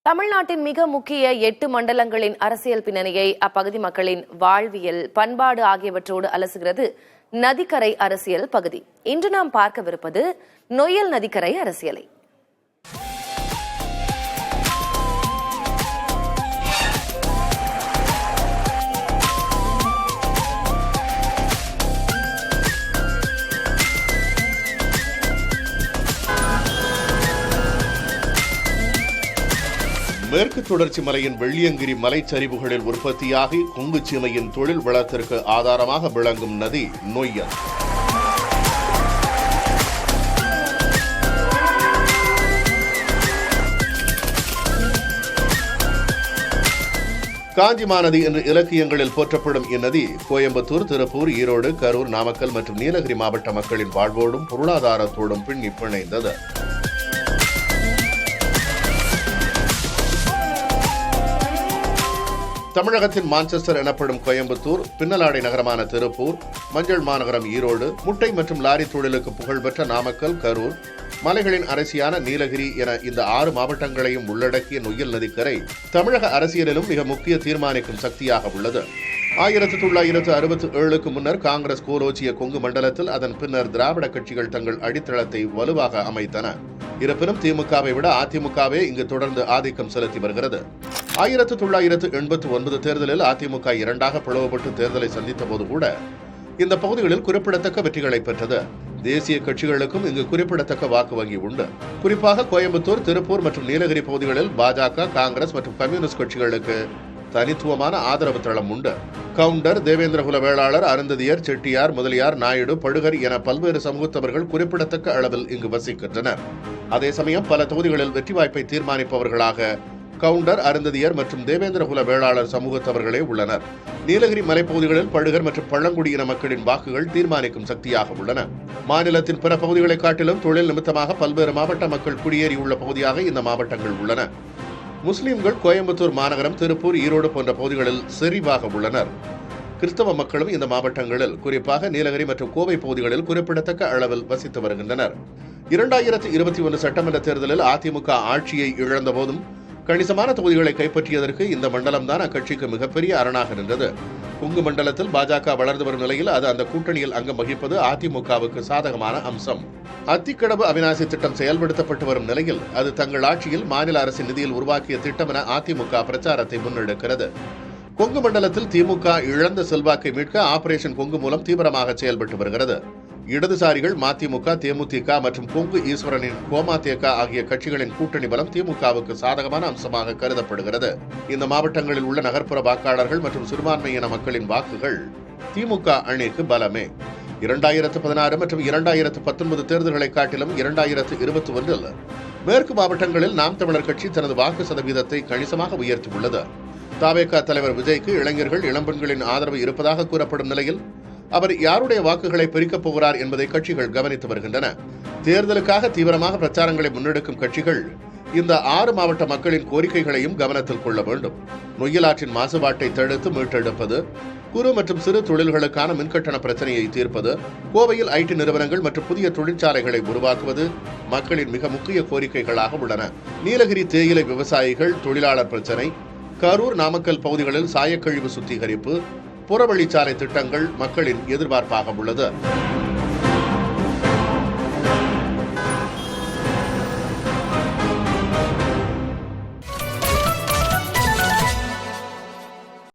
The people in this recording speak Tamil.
தமிழ்நாட்டின் மிக முக்கிய 8 மண்டலங்களின் அரசியல் பின்னணியை, அப்பகுதி மக்களின் வாழ்வியல், பண்பாடு ஆகியவற்றோடு அலசுகிறது நதிக்கரை அரசியல் பகுதி. இன்று நாம் பார்க்கவிருப்பது நொய்யல் நதிக்கரை அரசியலை. மேற்கு தொடர்ச்சி மலையின் வெள்ளியங்கிரி மலைச்சரிவுகளில் உற்பத்தியாகி கொங்கு சீமையின் தொழில் வளத்திற்கு ஆதாரமாக விளங்கும் நதி நொய்யல். காஞ்சிமாநதி என்று இலக்கியங்களில் போற்றப்படும் இந்நதி கோயம்புத்தூர், திருப்பூர், ஈரோடு, கரூர், நாமக்கல் மற்றும் நீலகிரி மாவட்ட மக்களின் வாழ்வோடும் பொருளாதாரத்தோடும் பின்னி பிணைந்தது. தமிழகத்தின் மான்செஸ்டர் எனப்படும் கோயம்புத்தூர், பின்னலாடை நகரமான திருப்பூர், மஞ்சள் மாநகரம் ஈரோடு, முட்டை மற்றும் லாரி தொழிலுக்கு புகழ்பெற்ற நாமக்கல், கரூர், மலைகளின் அரசியான நீலகிரி என இந்த 6 மாவட்டங்களையும் உள்ளடக்கிய நொய்யல் நதிக்கரை தமிழக அரசியலிலும் மிக முக்கிய தீர்மானிக்கும் சக்தியாக உள்ளது. 1967க்கு முன்னர் காங்கிரஸ் கோலோச்சிய கொங்கு மண்டலத்தில் அதன் பின்னர் திராவிட கட்சிகள் தங்கள் அடித்தளத்தை வலுவாக அமைத்தன. இருப்பினும் திமுகவை விட அதிமுகவே இங்கு தொடர்ந்து ஆதிக்கம் செலுத்தி வருகிறது. 1989 தேர்தலில் அதிமுக 2ஆக பிளவுபட்டு தேர்தலை சந்தித்த போது கூட இந்த பகுதிகளில் குறிப்பிடத்தக்க வெற்றிகளை பெற்றது. தேசிய கட்சிகளுக்கும் இங்கு குறிப்பிடத்தக்க வாக்கு வங்கி உண்டு. குறிப்பாக கோயம்புத்தூர், திருப்பூர் மற்றும் நீலகிரி பகுதிகளில் பாஜக, காங்கிரஸ் மற்றும் கம்யூனிஸ்ட் கட்சிகளுக்கு தனித்துவமான ஆதரவு தளம் உண்டு. கவுண்டர், தேவேந்திரகுல வேளாளர், அருந்ததியர், செட்டியார், முதலியார், நாயுடு, படுகர் என பல்வேறு சமூகத்தவர்கள் குறிப்பிடத்தக்க அளவில் இங்கு வசிக்கின்றனர். அதே சமயம் பல தொகுதிகளில் வெற்றி வாய்ப்பை தீர்மானிப்பவர்களாக கவுண்டர், அருந்ததியர் மற்றும் தேவேந்திரகுல வேளாளர் சமூகத்தவர்களே உள்ளனர். நீலகிரி மலைப்பகுதிகளில் படுகர் மற்றும் பழங்குடியின மக்களின் வாக்குகள் தீர்மானிக்கும் சக்தியாக உள்ளன. மாநிலத்தின் பிற பகுதிகளை காட்டிலும் தொழில் நிமித்தமாக பல்வேறு மாவட்ட மக்கள் குடியேறியுள்ள பகுதியாக இந்த மாவட்டங்கள் உள்ளன. முஸ்லிம்கள் கோயம்புத்தூர் மாநகரம், திருப்பூர், ஈரோடு போன்ற பகுதிகளில் செறிவாக உள்ளனர். கிறிஸ்தவ மக்களும் இந்த மாவட்டங்களில், குறிப்பாக நீலகிரி மற்றும் கோவை பகுதிகளில் குறிப்பிடத்தக்க அளவில் வசித்து வருகின்றனர். 2021 சட்டமன்ற தேர்தலில் அதிமுக ஆட்சியை இழந்த போதும் கணிசமான தொகுதிகளை கைப்பற்றியதற்கு இந்த மண்டலம்தான் அக்கட்சிக்கு மிகப்பெரிய அரணாக நின்றது. கொங்கு மண்டலத்தில் பாஜக வளர்ந்து வரும் நிலையில் அது அந்த கூட்டணியில் அங்கம் வகிப்பது அதிமுகவுக்கு சாதகமான அம்சம். அத்திக்கடவு அவிநாசி திட்டம் செயல்படுத்தப்பட்டு வரும் நிலையில் அது தங்கள் ஆட்சியில் மாநில அரசின் நிதியில் உருவாக்கிய திட்டம் என அதிமுக பிரச்சாரத்தை முன்னெடுக்கிறது. கொங்கு மண்டலத்தில் திமுக இழந்த செல்வாக்கை மீட்க ஆபரேஷன் கொங்கு மூலம் தீவிரமாக செயல்பட்டு வருகிறது. இடதுசாரிகள் மதிமுக, தேமுதிக மற்றும் கொங்கு ஈஸ்வரனின் கோமாதேக ஆகிய கட்சிகளின் கூட்டணி பலம் திமுகவுக்கு சாதகமான அம்சமாக கருதப்படுகிறது. இந்த மாவட்டங்களில் உள்ள நகர்ப்புற வாக்காளர்கள் மற்றும் சிறுபான்மையின மக்களின் வாக்குகள் திமுக அணிக்கு பலமே. 2016 மற்றும் 2019 தேர்தல்களை காட்டிலும் 2021 மேற்கு மாவட்டங்களில் நாம் தமிழர் கட்சி தனது வாக்கு சதவீதத்தை கணிசமாக உயர்த்தியுள்ளது. தவேக தலைவர் விஜய்க்கு இளைஞர்கள், இளம்பெண்களின் ஆதரவு இருப்பதாக கூறப்படும் நிலையில் அவர் யாருடைய வாக்குகளை பிரிக்கப் போகிறார் என்பதை கட்சிகள் கவனித்து வருகின்றன. தேர்தலுக்காக தீவிரமாக பிரச்சாரங்களை முன்னெடுக்கும் கட்சிகள் இந்த 6 மாவட்ட மக்களின் கோரிக்கைகளையும் கவனத்தில் கொள்ள வேண்டும். நொய்யலாற்றின் மாசுபாட்டை தடுத்து மீட்டெடுப்பது, குறு மற்றும் சிறு தொழில்களுக்கான மின்கட்டண பிரச்சனையை தீர்ப்பது, கோவையில் ஐடி நிறுவனங்கள் மற்றும் புதிய தொழிற்சாலைகளை உருவாக்குவது மக்களின் மிக முக்கிய கோரிக்கைகளாக உள்ளன. நீலகிரி தேயிலை விவசாயிகள் தொழிலாளர் பிரச்சனை, கரூர், நாமக்கல் பகுதிகளில் சாயக்கழிவு சுத்திகரிப்பு, புறவழிச்சாலை திட்டங்கள் மக்களின் எதிர்பார்ப்பாக உள்ளது.